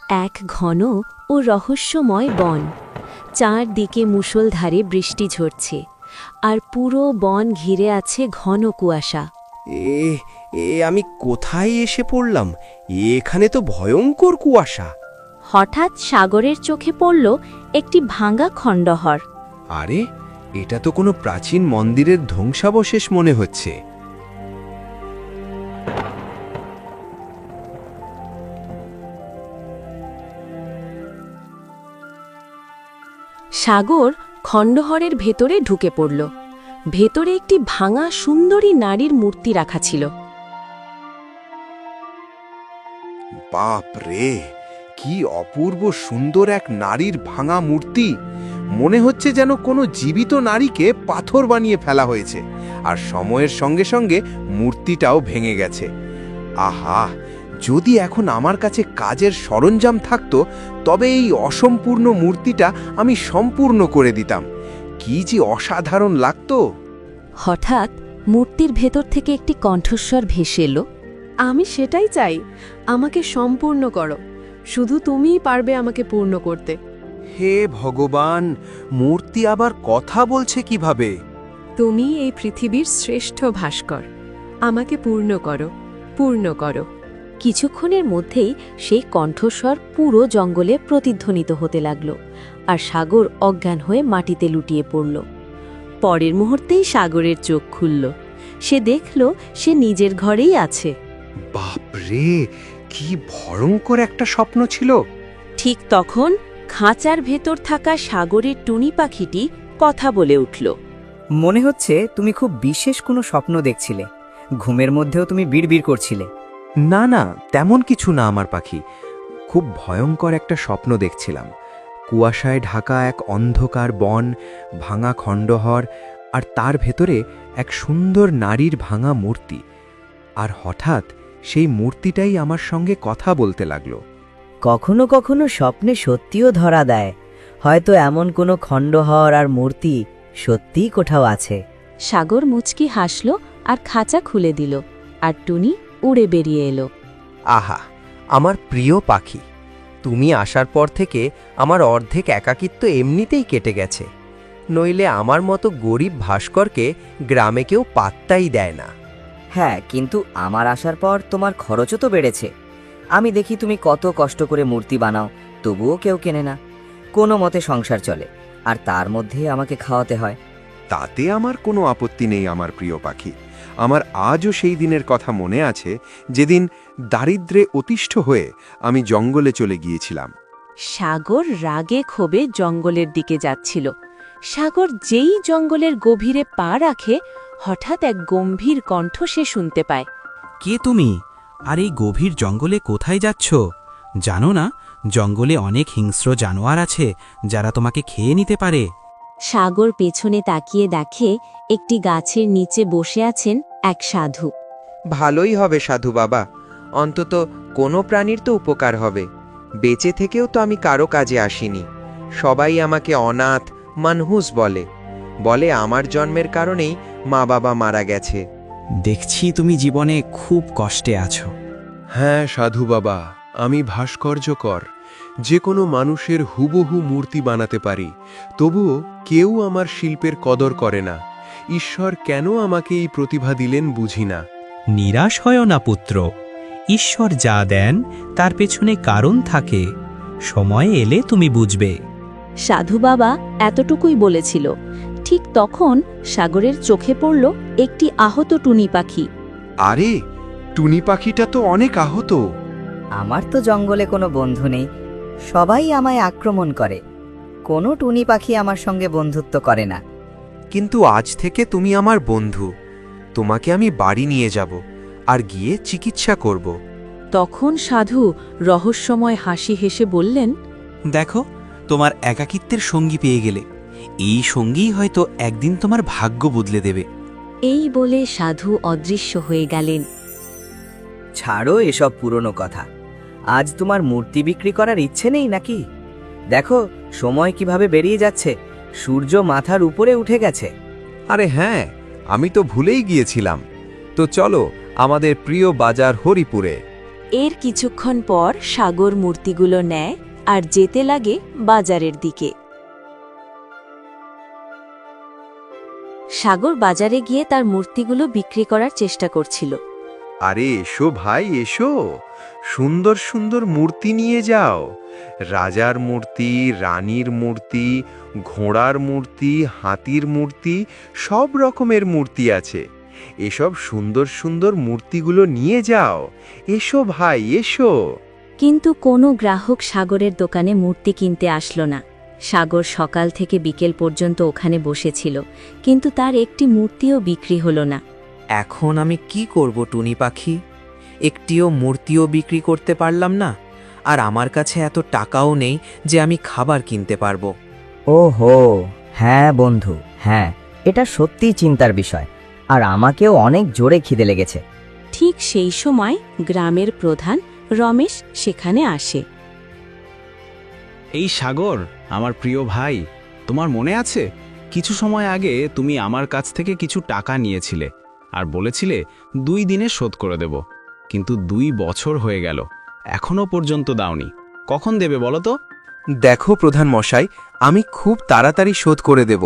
এক ঘন ও রহস্যময় বন। চারদিকে মুষলধারে বৃষ্টি ঝরছে, আর পুরো বন ঘিরে আছে ঘন কুয়াশা। এ এ আমি কোথায় এসে পড়লাম? এখানে তো ভয়ঙ্কর কুয়াশা। হঠাৎ সাগরের চোখে পড়ল একটি ভাঙা খণ্ডহর। আরে, এটা তো কোনো প্রাচীন মন্দিরের ধ্বংসাবশেষ মনে হচ্ছে। সাগর খণ্ডহরের ভেতরে ঢুকে পড়ল। ভেতরে একটি ভাঙা সুন্দরী নারীর মূর্তি রাখা ছিল। বাপ রে, কি অপূর্ব সুন্দর এক নারীর ভাঙা মূর্তি! মনে হচ্ছে যেন কোনো জীবিত নারীকে পাথর বানিয়ে ফেলা হয়েছে, আর সময়ের সঙ্গে সঙ্গে মূর্তিটাও ভেঙে গেছে। আহা, যদি এখন আমার কাছে কাজের সরঞ্জাম থাকতো, তবে এই অসম্পূর্ণ মূর্তিটা আমি সম্পূর্ণ করে দিতাম। কি যে অসাধারণ লাগতো! হঠাৎ মূর্তির ভেতর থেকে একটি কণ্ঠস্বর ভেসে এলো। আমি সেটাই চাই, আমাকে সম্পূর্ণ করো। শুধু তুমিই পারবে আমাকে পূর্ণ করতে। হে ভগবান, মূর্তি আবার কথা বলছে কিভাবে? তুমি এই পৃথিবীর শ্রেষ্ঠ ভাস্কর, আমাকে পূর্ণ করো, পূর্ণ করো। কিছুক্ষণের মধ্যেই সেই কণ্ঠস্বর পুরো জঙ্গলে প্রতিধ্বনিত হতে লাগল, আর সাগর অজ্ঞান হয়ে মাটিতে লুটিয়ে পড়ল। পরের মুহূর্তেই সাগরের চোখ খুলল। সে দেখল সে নিজের ঘরেই আছে। বাপ রে, কি ভয়ঙ্কর একটা স্বপ্ন ছিল! ঠিক তখন খাঁচার ভেতর থাকা সাগরের টুনি পাখিটি কথা বলে উঠল। মনে হচ্ছে তুমি খুব বিশেষ কোনো স্বপ্ন দেখছিলে। ঘুমের মধ্যেও তুমি বিড়বিড় করছিলে। না না, তেমন কিছু না আমার পাখি। খুব ভয়ঙ্কর একটা স্বপ্ন দেখছিলাম। কুয়াশায় ঢাকা এক অন্ধকার বন, ভাঙা খণ্ডহর, আর তার ভেতরে এক সুন্দর নারীর ভাঙা মূর্তি। আর হঠাৎ সেই মূর্তিটাই আমার সঙ্গে কথা বলতে লাগলো। কখনো কখনো স্বপ্নে সত্যিও ধরা দেয়। হয়তো এমন কোনো খণ্ডহর আর মূর্তি সত্যিই কোথাও আছে। সাগর মুচকি হাসল আর খাঁচা খুলে দিল, আর টুনি উড়ে বেরিয়ে এলো। আহা, আমার প্রিয় পাখি, তুমি আসার পর থেকে আমার অর্ধেক একাকিত্ব এমনিতেই কেটে গেছে। নইলে আমার মতো গরিব ভাস্করকে গ্রামে কেউ পাত্তাই দেয় না। হ্যাঁ, কিন্তু আমার আসার পর তোমার খরচও তো বেড়েছে। আমি দেখি তুমি কত কষ্ট করে মূর্তি বানাও, তবুও কেউ কেনে না। কোনো মতে সংসার চলে, আর তার মধ্যে আমাকে খাওয়াতে হয়। তাতে আমার কোনো আপত্তি নেই আমার প্রিয় পাখি। আমার আজও সেই দিনের কথা মনে আছে, যেদিন দারিদ্র্যে অতিষ্ঠ হয়ে আমি জঙ্গলে চলে গিয়েছিলাম। সাগর রাগে ক্ষোভে জঙ্গলের দিকে যাচ্ছিল। সাগর যেই জঙ্গলের গভীরে পা রাখে, হঠাৎ এক গম্ভীর কণ্ঠ সে শুনতে পায়। কে তুমি? আর এই গভীর জঙ্গলে কোথায় যাচ্ছ? জানো না, জঙ্গলে অনেক হিংস্র জানোয়ার আছে যারা তোমাকে খেয়ে নিতে পারে। সাগর পেছনে তাকিয়ে দেখে একটি গাছের নিচে বসে আছেন এক সাধু। ভালোই হবে সাধু বাবা, অন্তত কোনো প্রাণীর তো উপকার হবে। বেঁচে থেকেও তো আমি কারো কাজে আসিনি। সবাই আমাকে অনাথ মানহুস বলে। আমার জন্মের কারণেই মা বাবা মারা গেছে। দেখছি তুমি জীবনে খুব কষ্টে আছো। হ্যাঁ সাধু বাবা, আমি ভাস্কর্যকর, যে কোনো মানুষের হুবহু মূর্তি বানাতে পারি, তবুও কেউ আমার শিল্পের কদর করে না। ঈশ্বর কেন আমাকে এই প্রতিভা দিলেন বুঝি না। নিরাশ হয় না পুত্র, ঈশ্বর যা দেন তার পেছনে কারণ থাকে। সময় এলে তুমি বুঝবে। সাধু বাবা এতটুকুই বলেছিল। ঠিক তখন সাগরের চোখে পড়ল একটি আহত টুনি পাখি। আরে, টুনি পাখিটা তো অনেক আহত। আমার তো জঙ্গলে কোনো বন্ধু নেই, সবাই আমায় আক্রমণ করে। কোনো টুনি পাখি আমার সঙ্গে বন্ধুত্ব করে না। কিন্তু আজ থেকে তুমি আমার বন্ধু। তোমাকে আমি বাড়ি নিয়ে যাব, আর গিয়ে চিকিৎসা করব। তখন সাধু রহস্যময় হাসি হেসে বললেন, দেখো, তোমার একাকিত্বের সঙ্গী পেয়ে গেলে। এই সঙ্গীই হয়তো একদিন তোমার ভাগ্য বদলে দেবে। এই বলে সাধু অদৃশ্য হয়ে গেলেন। ছাড়ো এসব পুরনো কথা। আজ তোমার মূর্তি বিক্রি করার ইচ্ছে নেই নাকি? দেখো সময় কিভাবে বেরিয়ে যাচ্ছে, সূর্য মাথার উপরে উঠে গেছে। আরে হ্যাঁ, আমি তো ভুলেই গিয়েছিলাম। তো চলো আমাদের প্রিয় বাজার হরিপুরে। এর কিছুক্ষণ পর সাগর মূর্তিগুলো নেয় আর যেতে লাগে বাজারের দিকে। সাগর বাজারে গিয়ে তার মূর্তিগুলো বিক্রি করার চেষ্টা করছিল। আরে এসো ভাই এসো, সুন্দর সুন্দর মূর্তি নিয়ে যাও। রাজার মূর্তি, রানীর মূর্তি, ঘোড়ার মূর্তি, হাতির মূর্তি, সব রকমের মূর্তি আছে। এসব সুন্দর সুন্দর মূর্তিগুলো নিয়ে যাও। এসো ভাই এসো। কিন্তু কোনো গ্রাহক সাগরের দোকানে মূর্তি কিনতে আসলো না। সাগর সকাল থেকে বিকেল পর্যন্ত ওখানে বসেছিল, কিন্তু তার একটি মূর্তিও বিক্রি হলো না। এখন আমি কি করব টুনি পাখি? একটিও মূর্তিও বিক্রি করতে পারলাম না, আর আমার কাছে এত টাকাও নেই যে আমি খাবার কিনতে পারবো। ওহো, হ্যাঁ বন্ধু, হ্যাঁ, এটা সত্যিই চিন্তার বিষয়। আর আমাকেও অনেক জোরে খিদে লেগেছে। ঠিক সেই সময় গ্রামের প্রধান রমেশ সেখানে আসে। এই সাগর, আমার প্রিয় ভাই, তোমার মনে আছে কিছু সময় আগে তুমি আমার কাছ থেকে কিছু টাকা নিয়েছিলে আর বলেছিলে 2 দিনে শোধ করে দেব, কিন্তু 2 বছর হয়ে গেল, এখনো পর্যন্ত দাওনি। কখন দেবে বলো তো? দেখো প্রধান মশাই, আমি খুব তাড়াতাড়ি শোধ করে দেব।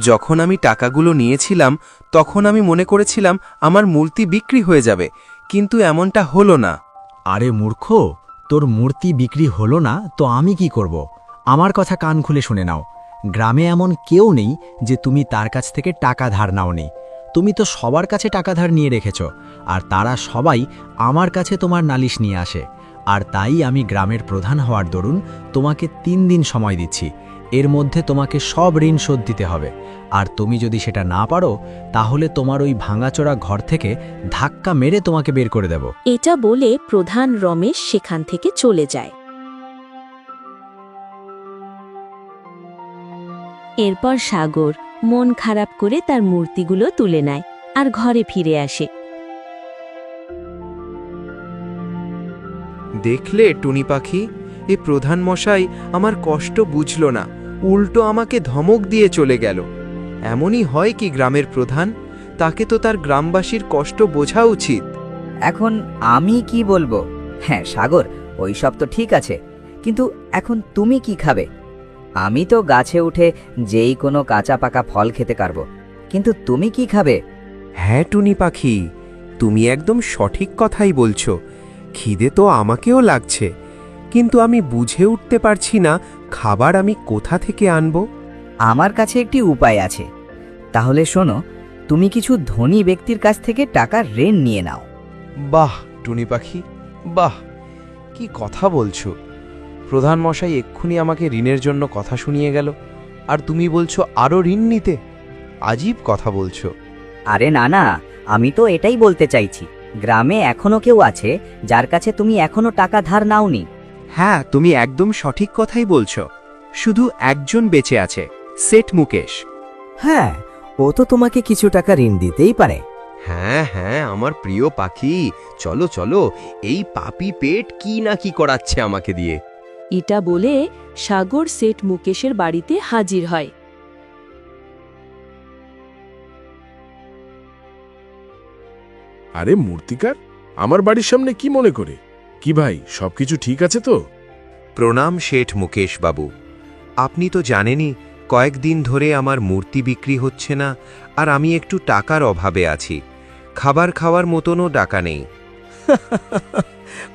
যখন আমি টাকাগুলো নিয়েছিলাম তখন আমি মনে করেছিলাম আমার মূর্তি বিক্রি হয়ে যাবে, কিন্তু এমনটা হলো না। আরে মূর্খ, তোর মূর্তি বিক্রি হলো না তো আমি কি করব? আমার কথা কান খুলে শুনে নাও। গ্রামে এমন কেউ নেই যে তুমি তার কাছ থেকে টাকা ধার নাওনি। তুমি তো সবার কাছে টাকা ধার নিয়ে রেখেছ, আর তারা সবাই আমার কাছে তোমার নালিশ নিয়ে আসে। আর তাই আমি গ্রামের প্রধান হওয়ার দরুন তোমাকে 3 দিন সময় দিচ্ছি। এর মধ্যে তোমাকে সব ঋণ শোধ দিতে হবে। আর তুমি যদি সেটা না পারো, তাহলে তোমার ওই ভাঙাচোরা ঘর থেকে ধাক্কা মেরে তোমাকে বের করে দেব। এটা বলে প্রধান রমেশ সেখান থেকে চলে যায়। এরপর সাগর মন খারাপ করে তার মূর্তিগুলো তুলে নেয় আর ঘরে ফিরে আসে। দেখলে টুনি পাখি, এ প্রধান মশাই আমার কষ্ট বুঝল না, উল্টো আমাকে ধমক দিয়ে চলে গেল। এমনই হয় কি গ্রামের প্রধান? তাকে তো তার গ্রামবাসীর কষ্ট বোঝা উচিত। এখন আমি কি বলবো? হ্যাঁ সাগর, ওই সব তো ঠিক আছে, কিন্তু এখন তুমি কি খাবে? আমি তো গাছে উঠে যেই কোনো কাঁচা পাকা ফল খেতে পারবো, কিন্তু তুমি কি খাবে? হ্যাঁ টুনি পাখি, তুমি একদম সঠিক কথাই বলছো। খিদে তো আমাকেও লাগছে, কিন্তু আমি বুঝে উঠতে পারছি না খাবার আমি কোথা থেকে আনব। আমার কাছে একটি উপায় আছে। তাহলে শোনো, তুমি কিছু ধনী ব্যক্তির কাছ থেকে টাকা ঋণ নিয়ে নাও। বাহ টুনি পাখি, বাহ, কি কথা বলছো! প্রধান মশাই এক্ষুনি আমাকে ঋণের জন্য কথা শুনিয়ে গেল, আর তুমি বলছো আরও ঋণ নিতে? আজীব কথা বলছো। আরে না না, আমি তো এটাই বলতে চাইছি। গ্রামে এখনো কেউ আছে যার কাছে তুমি এখনো টাকা ধার নাওনি। হ্যাঁ, তুমি একদম সঠিক কথাই বলছো। শুধু একজন বেঁচে আছে, সেট মুকেশ। হ্যাঁ, ও তো তোমাকে কিছু টাকা ঋণ দিতেই পারে। হ্যাঁ হ্যাঁ, আমার প্রিয় পাখি, চলো চলো, এই পাপি পেট কি না কি করাচ্ছে আমাকে দিয়ে। এটা বলে সাগর সেট মুকেশের বাড়িতে হাজির হয়। আরে মূর্তিকার, আমার বাড়ির সামনে কি মনে করে? কি ভাই, সবকিছু ঠিক আছে তো? প্রণাম শেঠ মুকেশ বাবু। আপনি তো জানেনই কয়েকদিন ধরে আমার মূর্তি বিক্রি হচ্ছে না, আর আমি একটু টাকার অভাবে আছি। খাবার খাওয়ার মতনও টাকা নেই।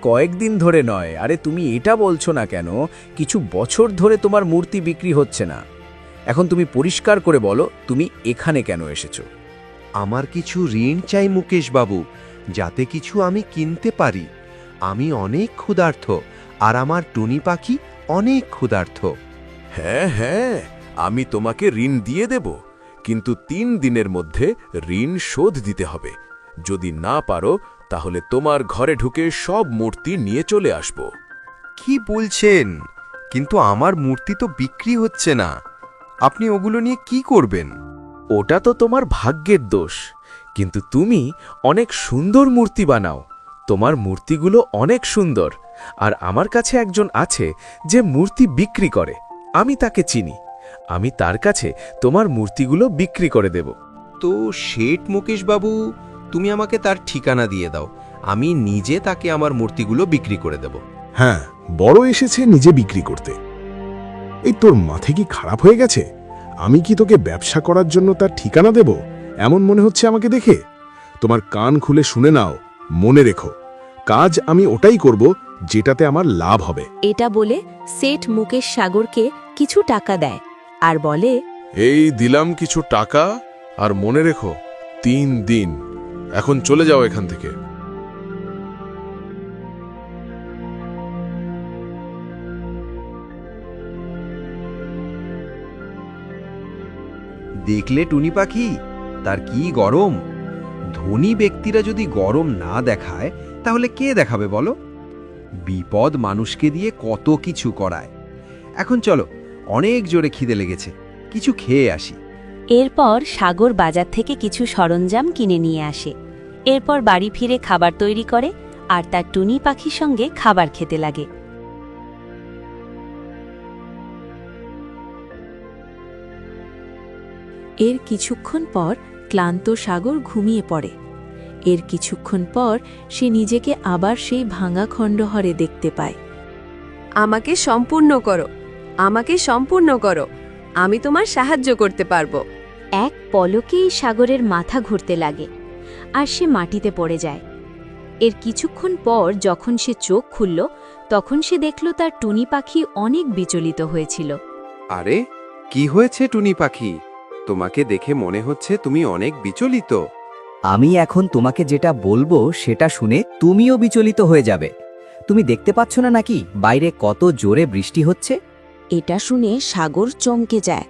কয়েকদিন ধরে নয়, আরে তুমি এটা বলছো না কেন? কিছু বছর ধরে তোমার মূর্তি বিক্রি হচ্ছে না। এখন তুমি পরিষ্কার করে বলো, তুমি এখানে কেন এসেছো? আমার কিছু ঋণ চাই মুকেশ বাবু, যাতে কিছু আমি কিনতে পারি। আমি অনেক ক্ষুধার্ত, আর আমার টুনি পাখি অনেক ক্ষুধার্ত। হ্যাঁ হ্যাঁ, আমি তোমাকে ঋণ দিয়ে দেব, কিন্তু 3 দিনের মধ্যে ঋণ শোধ দিতে হবে। যদি না পারো তাহলে তোমার ঘরে ঢুকে সব মূর্তি নিয়ে চলে আসব। কি বলছেন? কিন্তু আমার মূর্তি তো বিক্রি হচ্ছে না, আপনি ওগুলো নিয়ে কি করবেন? ওটা তো তোমার ভাগ্যের দোষ, কিন্তু তুমি অনেক সুন্দর মূর্তি বানাও। তোমার মূর্তিগুলো অনেক সুন্দর, আর আমার কাছে একজন আছে যে মূর্তি বিক্রি করে। আমি তাকে চিনি, আমি তার কাছে তোমার মূর্তিগুলো বিক্রি করে দেব। তো শেঠ মুকেশ বাবু, তুমি আমাকে তার ঠিকানা দিয়ে দাও, আমি নিজে তাকে আমার মূর্তিগুলো বিক্রি করে দেব। হ্যাঁ, বড় এসেছে নিজে বিক্রি করতে। এই তোর মাথা কি খারাপ হয়ে গেছে? আমি কি তোকে ব্যবসা করার জন্য তার ঠিকানা দেব? এমন মনে হচ্ছে আমাকে দেখে। তোমার কান খুলে শুনে নাও, মনে রেখো, কাজ আমি ওটাই করব যেটাতে আমার লাভ হবে। এটা বলে সেঠ মুকেশ সাগরকে কিছু টাকা দেয় আর বলে, এই দিলাম কিছু টাকা, আর মনে রেখো 3 দিন। এখন চলে যাও এখান থেকে। দেখলে টুনি পাখি, তার কি গরম! ধনী ব্যক্তিরা যদি গরম না দেখায় তাহলে কে দেখাবে বলো? বিপদ মানুষকে দিয়ে কত কিছু করায়। এখন চলো, অনেক জোরে খিদে লেগেছে, কিছু খেয়ে আসি। এরপর সাগর বাজার থেকে কিছু সরঞ্জাম কিনে নিয়ে আসে। এরপর বাড়ি ফিরে খাবার তৈরি করে আর তার টুনি পাখির সঙ্গে খাবার খেতে লাগে। এর কিছুক্ষণ পর ক্লান্ত সাগর ঘুমিয়ে পড়ে। এর কিছুক্ষণ পর সে নিজেকে আবার সেই ভাঙা খণ্ডহরে দেখতে পায়। আমাকে সম্পূর্ণ করো, আমাকে সম্পূর্ণ করো, আমি তোমার সাহায্য করতে পারবো। এক পলকেই সাগরের মাথা ঘুরতে লাগে আর সে মাটিতে পড়ে যায়। এর কিছুক্ষণ পর যখন সে চোখ খুলল, তখন সে দেখল তার টুনি পাখি অনেক বিচলিত হয়েছিল। আরে, কি হয়েছে টুনি পাখি? তোমাকে দেখে মনে হচ্ছে তুমি অনেক বিচলিত। আমি এখন তোমাকে যেটা বলবো সেটা শুনে তুমিও বিচলিত হয়ে যাবে। তুমি দেখতে পাচ্ছ না নাকি বাইরে কত জোরে বৃষ্টি হচ্ছে? এটা শুনে সাগর চমকে যায়।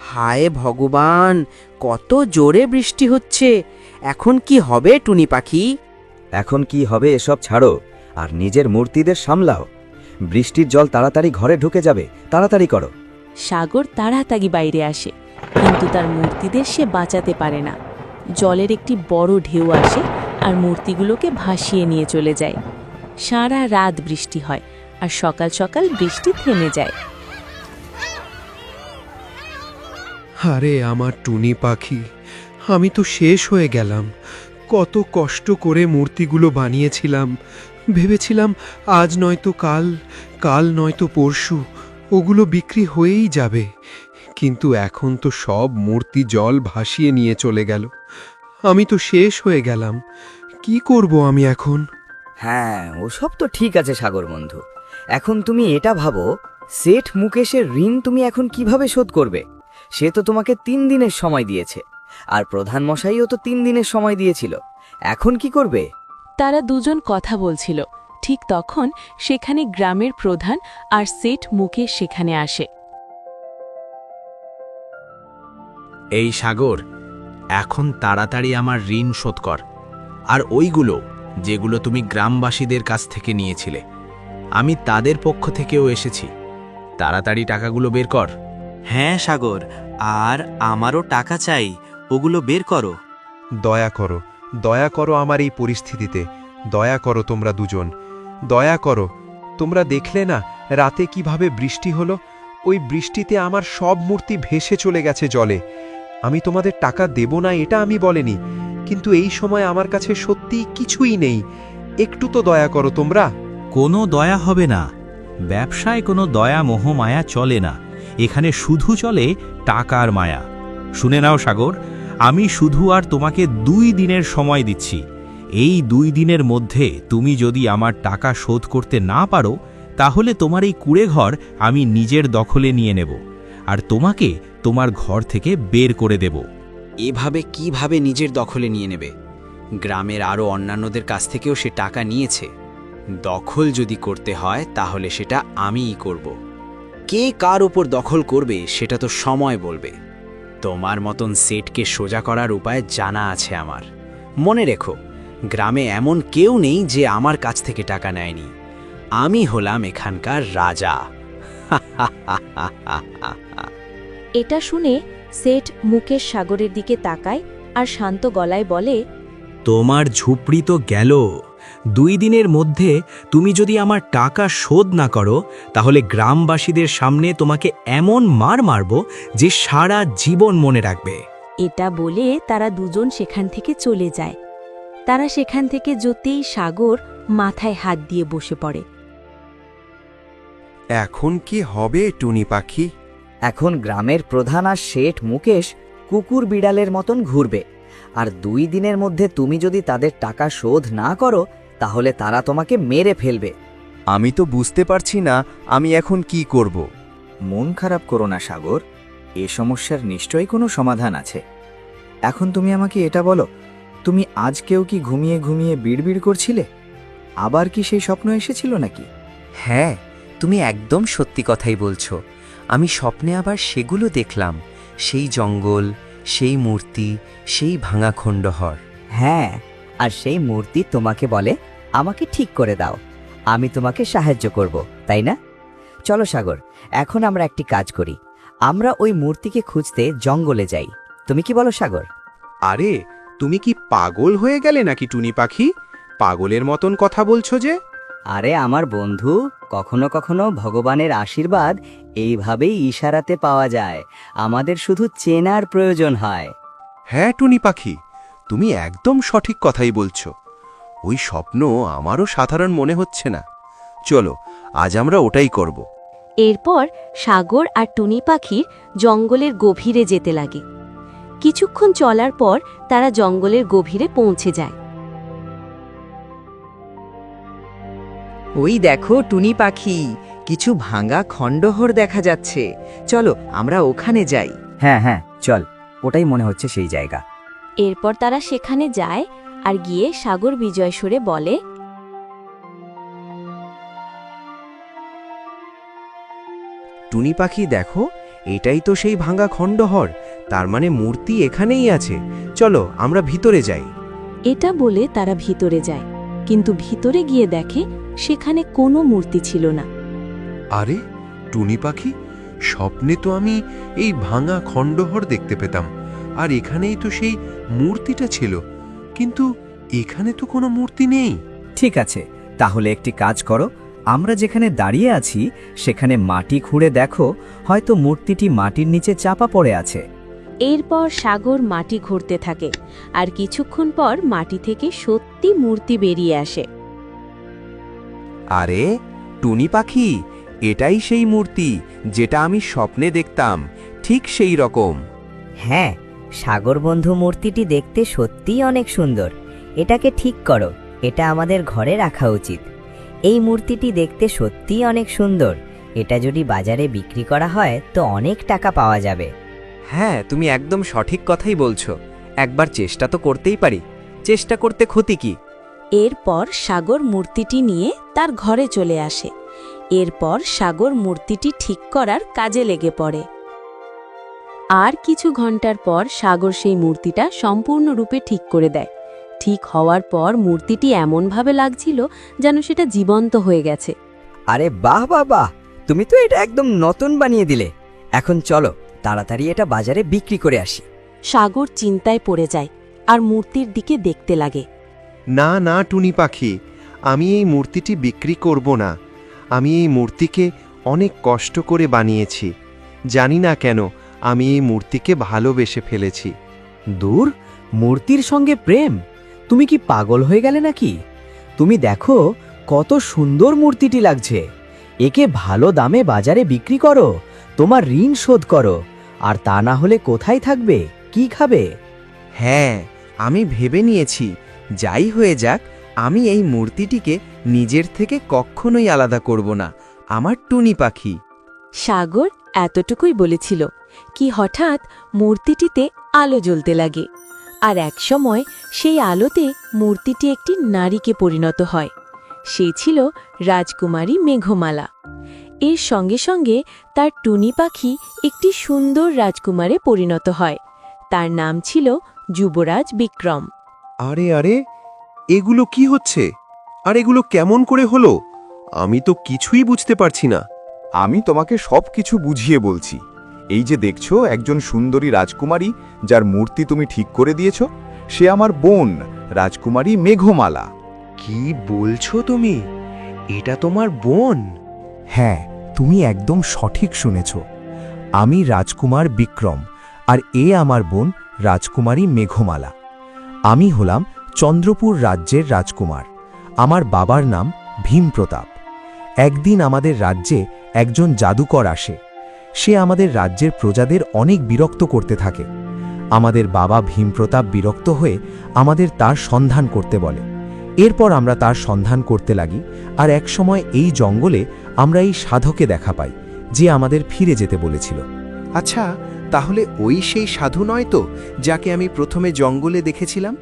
হায় ভগবান, কত জোরে বৃষ্টি হচ্ছে! এখন কি হবে টুনি পাখি? এখন কি হবে এসব ছাড়ো, আর নিজের মূর্তিদের সামলাও। বৃষ্টির জল তাড়াতাড়ি ঘরে ঢুকে যাবে, তাড়াতাড়ি করো। সাগর তাড়াতাড়ি বাইরে আসে, কিন্তু তার মূর্তিদের সে বাঁচাতে পারে না। জলের একটি বড় ঢেউ আসে আর মূর্তিগুলোকে ভাসিয়ে নিয়ে চলে যায়। সারা রাত বৃষ্টি হয় আর সকাল সকাল বৃষ্টি থেমে যায়। আরে আমার টুনি পাখি, আমি তো শেষ হয়ে গেলাম। কত কষ্ট করে মূর্তিগুলো বানিয়েছিলাম, ভেবেছিলাম আজ নয়তো কাল, কাল নয়তো পরশু ওগুলো বিক্রি হয়েই যাবে। কিন্তু এখন তো সব মূর্তি জল ভাসিয়ে নিয়ে চলে গেল। আমি তো শেষ হয়ে গেলাম। কি করব আমি এখন? হ্যাঁ, ওসব তো ঠিক আছে সাগর বন্ধু। এখন তুমি এটা ভাবো, সেঠ মুকেশের ঋণ তুমি এখন কিভাবে শোধ করবে? সে তো তোমাকে 3 দিনের সময় দিয়েছে, আর প্রধান মশাইও তো 3 দিনের সময় দিয়েছিল। এখন কি করবে? তারা দুজন কথা বলছিল। ঠিক তখন সেখানে গ্রামের প্রধান আর সেঠ মুকেশ সেখানে আসে। এই সাগর, এখন তাড়াতাড়ি আমার ঋণ শোধ কর, আর ওইগুলো যেগুলো তুমি গ্রামবাসীদের কাছ থেকে নিয়েছিলে, আমি তাদের পক্ষ থেকেও এসেছি। তাড়াতাড়ি টাকাগুলো বের কর। হ্যাঁ সাগর, আর আমারও টাকা চাই, ওগুলো বের করো। দয়া করো, দয়া করো আমার এই পরিস্থিতিতে। দয়া করো তোমরা দুজন, দয়া করো। তোমরা দেখলে না রাতে কিভাবে বৃষ্টি হলো? ওই বৃষ্টিতে আমার সব মূর্তি ভেসে চলে গেছে জলে। আমি তোমাদের টাকা দেব না এটা আমি বলিনি, কিন্তু এই সময় আমার কাছে সত্যিই কিছুই নেই। একটু তো দয়া করো তোমরা। কোনো দয়া হবে না। ব্যবসায় কোনো দয়া মোহ মায়া চলে না, এখানে শুধু চলে টাকার মায়া। শুনে নাও সাগর, আমি শুধু আর তোমাকে 2 দিনের সময় দিচ্ছি। এই 2 দিনের মধ্যে তুমি যদি আমার টাকা শোধ করতে না পারো, তাহলে তোমার এই কুঁড়েঘর আমি নিজের দখলে নিয়ে নেব, আর তোমাকে তোমার ঘর থেকে বের করে দেব। এভাবে কিভাবে নিজের দখলে নিয়ে নেবে? গ্রামের আরও অন্যান্যদের কাছ থেকেও সে টাকা নিয়েছে। দখল যদি করতে হয় তাহলে সেটা আমিই করব। কে কার ওপর দখল করবে সেটা তো সময় বলবে। তোমার মতন সেটকে সোজা করার উপায় জানা আছে আমার। মনে রেখো, গ্রামে এমন কেউ নেই যে আমার কাছ থেকে টাকা নেয়নি। আমি হলাম এখানকার রাজা। এটা শুনে সেঠ মুকেশ সাগরের দিকে তাকায় আর শান্ত গলায় বলে, তোমার ঝুপড়ি তো গেল। 2 দিনের মধ্যে তুমি যদি আমার টাকা শোধ না করো, তাহলে গ্রামবাসীদের সামনে তোমাকে এমন মার মারব যে সারা জীবন মনে রাখবে। এটা বলে তারা দুজন সেখান থেকে চলে যায়। তারা সেখান থেকে যেতেই সাগর মাথায় হাত দিয়ে বসে পড়ে। এখন কি হবে টুনি পাখি? এখন গ্রামের প্রধান আর শেঠ মুকেশ কুকুর বিড়ালের মতন ঘুরবে, আর 2 দিনের মধ্যে তুমি যদি তাদের টাকা শোধ না করো তাহলে তারা তোমাকে মেরে ফেলবে। আমি তো বুঝতে পারছি না আমি এখন কি করব। মন খারাপ করো না সাগর, এ সমস্যার নিশ্চয়ই কোনো সমাধান আছে। এখন তুমি আমাকে এটা বলো, তুমি আজকেও কি ঘুমিয়ে ঘুমিয়ে বিড়বিড় করছিলে? আবার কি সেই স্বপ্ন এসেছিল নাকি? হ্যাঁ, তুমি একদম সত্যি কথাই বলছো। আমি স্বপ্নে আবার সেগুলো দেখলাম, সেই জঙ্গল, সেই মূর্তি, সেই ভাঙা খণ্ডহর। হ্যাঁ, আর সেই মূর্তি তোমাকে বলে আমাকে ঠিক করে দাও, আমি তোমাকে সাহায্য করব, তাই না? চলো সাগর, এখন আমরা একটি কাজ করি, আমরা ওই মূর্তিকে খুঁজতে জঙ্গলে যাই। তুমি কি বলো সাগর? আরে তুমি কি পাগল হয়ে গেলে নাকি টুনি পাখি? পাগলের মতন কথা বলছো যে? আরে আমার বন্ধু, কখনো কখনো ভগবানের আশীর্বাদ এইভাবেই ইশারাতে পাওয়া যায়, আমাদের শুধু চেনার প্রয়োজন হয়। হ্যাঁ টুনি পাখি, তুমি একদম সঠিক কথাই বলছো। ওই স্বপ্ন আমারও সাধারণ মনে হচ্ছে না। চলো, আজ আমরা ওটাই করব। এরপর সাগর আর টুনি পাখির জঙ্গলের গভীরে যেতে লাগে। কিছুক্ষণ চলার পর তারা জঙ্গলের গভীরে পৌঁছে যায়। ওই দেখো টুনি পাখি, কিছু ভাঙা খণ্ডহর দেখা যাচ্ছে। চলো আমরা ওখানে যাই। হ্যাঁ হ্যাঁ, চল, ওটাই মনে হচ্ছে সেই জায়গা। এরপর তারা সেখানে যায় আর গিয়ে সাগর বিজয় সুরে বলে, টুনি পাখি দেখো, এটাই তো সেই ভাঙা খণ্ডহর, তার মানে মূর্তি এখানেই আছে। চলো আমরা ভিতরে যাই। এটা বলে তারা ভিতরে যায়, কিন্তু ভিতরে গিয়ে দেখে সেখানে কোনো মূর্তি ছিল না। আরে টুনি পাখি, স্বপ্নে তো আমি এই ভাঙা খণ্ডহর দেখতে পেতাম, আর এখানেই তো সেই মূর্তিটা ছিল, কিন্তু এখানে তো কোনো মূর্তি নেই। ঠিক আছে, তাহলে একটি কাজ করো, আমরা যেখানে দাঁড়িয়ে আছি সেখানে মাটি খুঁড়ে দেখো, হয়তো মূর্তিটি মাটির নিচে চাপা পড়ে আছে। এরপর সাগর মাটি ঘুরতে থাকে, আর কিছুক্ষণ পর মাটি থেকে সত্যি মূর্তি বেরিয়ে আসে। আরে টুনি পাখি, এটাই সেই মূর্তি যেটা আমি স্বপ্নে দেখতাম, ঠিক সেই রকম। হ্যাঁ, সাগর বন্ধু মূর্তিটি দেখতে সত্যিই অনেক সুন্দর। এটাকে ঠিক করো, এটা আমাদের ঘরে রাখা উচিত। এই মূর্তিটি দেখতে সত্যিই অনেক সুন্দর, এটা যদি বাজারে বিক্রি করা হয় তো অনেক টাকা পাওয়া যাবে। হ্যাঁ, তুমি একদম সঠিক কথাই বলছো। একবার চেষ্টা তো করতেই পারি, চেষ্টা করতে ক্ষতি কি? এরপর সাগর মূর্তিটি নিয়ে তার ঘরে চলে আসে। এরপর সাগর মূর্তিটি ঠিক করার কাজে লেগে পড়ে। আর কিছু ঘন্টার পর সাগর সেই মূর্তিটা সম্পূর্ণরূপে ঠিক করে দেয়। ঠিক হওয়ার পর মূর্তিটি এমনভাবে লাগছিল যেন সেটা জীবন্ত হয়ে গেছে। আরে বাহ বাহ বাহ, তুমি তো এটা একদম নতুন বানিয়ে দিলে। এখন চলো তাড়াতাড়ি এটা বাজারে বিক্রি করে আসি। সাগর চিন্তায় পড়ে যায় আর মূর্তির দিকে দেখতে লাগে। না না টুনি পাখি, আমি এই মূর্তিটি বিক্রি করব না। আমি এই মূর্তিকে অনেক কষ্ট করে বানিয়েছি। জানি না কেন আমি এই মূর্তিকে ভালোবেসে ফেলেছি। দূর, মূর্তির সঙ্গে প্রেম? তুমি কি পাগল হয়ে গেলে নাকি? তুমি দেখো কত সুন্দর মূর্তিটি লাগছে। একে ভালো দামে বাজারে বিক্রি করো, তোমার ঋণ শোধ করো, আর তা না হলে কোথায় থাকবে, কি খাবে? হ্যাঁ, আমি ভেবে নিয়েছি, যাই হয়ে যাক আমি এই মূর্তিটিকে নিজের থেকে কখনোই আলাদা করব না। আমার টুনি পাখি। সাগর এতটুকুই বলেছিল কি হঠাৎ মূর্তিটিতে আলো জ্বলতে লাগে, আর একসময় সেই আলোতে মূর্তিটি একটি নারীকে পরিণত হয়। সে ছিল রাজকুমারী মেঘমালা। এর সঙ্গে সঙ্গে তার টুনি পাখি একটি সুন্দর রাজকুমারে পরিণত হয়। তার নাম ছিল যুবরাজ বিক্রম। আরে আরে, এগুলো কি হচ্ছে? আর এগুলো কেমন করে হলো? আমি তো কিছুই বুঝতে পারছি না। আমি তোমাকে সবকিছু বুঝিয়ে বলছি। এই যে দেখছো একজন সুন্দরী রাজকুমারী যার মূর্তি তুমি ঠিক করে দিয়েছ, সে আমার বোন রাজকুমারী মেঘমালা। কি বলছো তুমি? এটা তোমার বোন? হ্যাঁ, তুমি একদম সঠিক শুনেছ। আমি রাজকুমার বিক্রম, আর এ আমার বোন রাজকুমারী মেঘমালা। আমি হলাম চন্দ্রপুর রাজ্যের রাজকুমার। আমার বাবার নাম ভীমপ্রতাপ। একদিন আমাদের রাজ্যে একজন জাদুকর আসে। সে আমাদের রাজ্যের প্রজাদের অনেক বিরক্ত করতে থাকে। আমাদের বাবা ভীমপ্রতাপ বিরক্ত হয়ে আমাদের তার সন্ধান করতে বলে। এরপর আমরা তার সন্ধান করতে লাগি, আর একসময় এই জঙ্গলে আমরা এই সাধকে দেখা পাই, যে আমাদের ফিরে যেতে বলেছিল। আচ্ছা, তাহলে ওই সেই সাধু নয় তো, যাকে আমি প্রথমে জঙ্গলে দেখেছিলাম?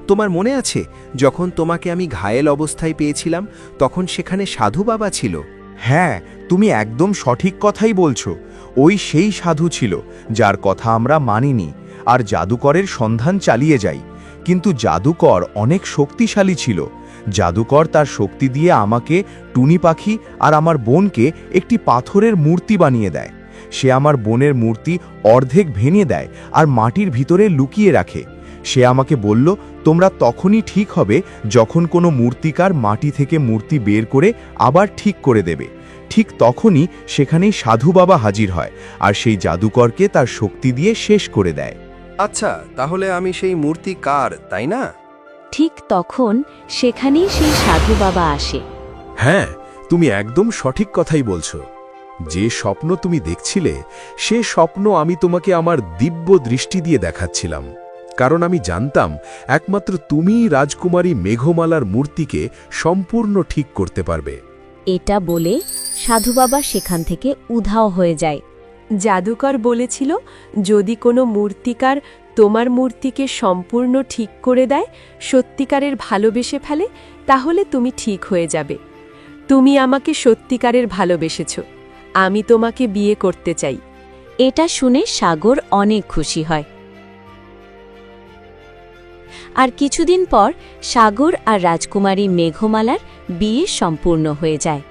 তোমার মনে আছে যখন তোমাকে আমি ঘায়েল অবস্থায় পেয়েছিলাম, তখন সেখানে সাধু বাবা ছিল? হ্যাঁ, তুমি একদম সঠিক কথাই বলছো। ওই সেই সাধু ছিল যার কথা আমরা মানিনি আর জাদুকরের সন্ধান চালিয়ে যাই। কিন্তু জাদুকর অনেক শক্তিশালী ছিল। জাদুকর তার শক্তি দিয়ে আমাকে, টুনি পাখি আর আমার বোনকে একটি পাথরের মূর্তি বানিয়ে দেয়। সে আমার বোনের মূর্তি অর্ধেক ভেঙে দেয় আর মাটির ভিতরে লুকিয়ে রাখে। সে আমাকে বলল, তোমরা তখনই ঠিক হবে যখন কোনো মূর্তিকার মাটি থেকে মূর্তি বের করে আবার ঠিক করে দেবে। ঠিক তখনই সেখানেই সাধু বাবা হাজির হয় আর সেই জাদুকরকে তার শক্তি দিয়ে শেষ করে দেয়। আচ্ছা, তাহলে আমি সেই মূর্তি কার, তাই না? ঠিক তখন সেখানেই সেই সাধু বাবা আসে। হ্যাঁ, তুমি একদম সঠিক কথাই বলছো। যে স্বপ্ন তুমি দেখছিলে, সে স্বপ্ন আমি তোমাকে আমার দিব্য দৃষ্টি দিয়ে দেখাচ্ছিলাম, কারণ আমি জানতাম একমাত্র তুমিই রাজকুমারী মেঘমালার মূর্তিকে সম্পূর্ণ ঠিক করতে পারবে। এটা বলে সাধু বাবা সেখান থেকে উধাও হয়ে যায়। জাদুকর বলেছিল, যদি কোনো মূর্তিকার তোমার মূর্তিকে সম্পূর্ণ ঠিক করে দেয়, সত্যিকারের ভালোবেসে ফেলে, তাহলে তুমি ঠিক হয়ে যাবে। তুমি আমাকে সত্যিকারের ভালোবেসেছ, আমি তোমাকে বিয়ে করতে চাই। এটা শুনে সাগর অনেক খুশি হয়। আর কিছুদিন পর সাগর আর রাজকুমারী মেঘমালার বিয়ে সম্পূর্ণ হয়ে যায়।